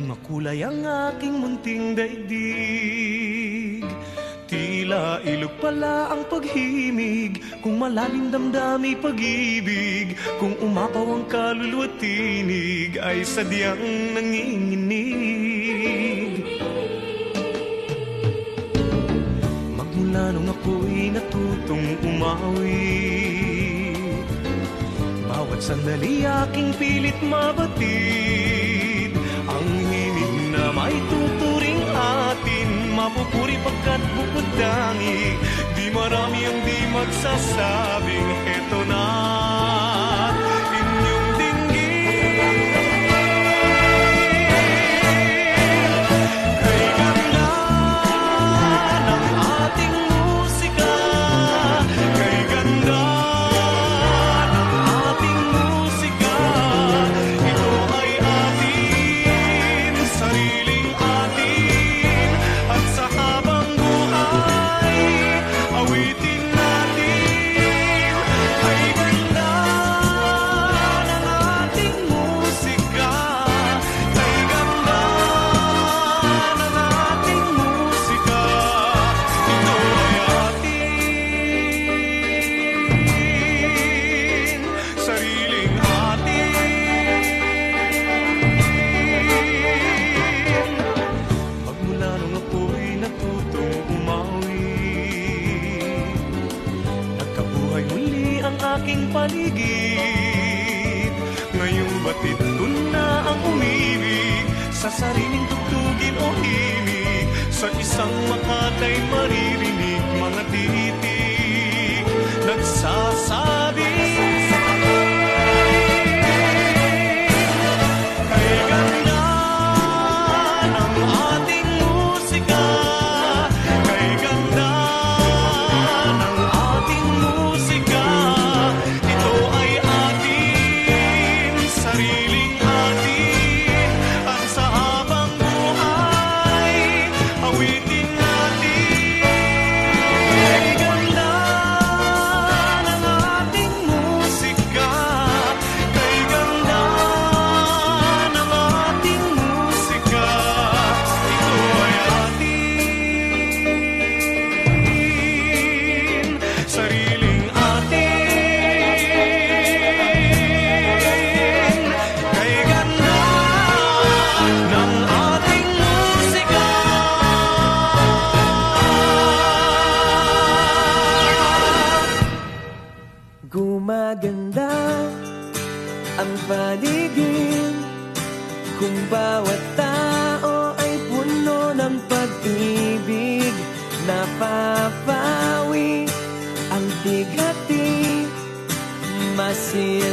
makulay ang aking munting daigdig. Tila ilog pala ang paghimig, kung malalim damdami pag-ibig, kung umapaw ang kaluluwa tinig, ay sadyang nanginginig. Magmula nung ako'y natutong umawi, bawat sandali aking pilit mabatid, ang himig na may tuturing atin, mapupuri pagkat bukod dangi. Di marami ang di magsasabing eto na inyong dinggin. Kay ganda ng ating musika, kay ganda ng ating musika, ito ay atin, sariling atin, at sa habang buhay, awitin natin. Kay ganda ng ating musika, kay ganda ng ating musika, ito ay atin, sariling atin. Magmula nung ako'y natutong umawi, nagkabuhay muli ang aking paligid. Ngayong batid ko na ang umibig, sa sariling tugtugin o himig, sa isang makatay maririnig, mga titik nagsasabi. Kay ganda ng ating musika, kay ganda ng ating musika, ito ay atin, sariling atin, at sa habang buhay, awitin natin. Kay ganda ng ating musika, kay ganda ng ating musika, ito ay atin, sariling atin. Kay ganda ng ating musika. Gumaganda ang paligid kung bawat tao ay puno ng pag-ibig. Napapawi ang tighati, masaya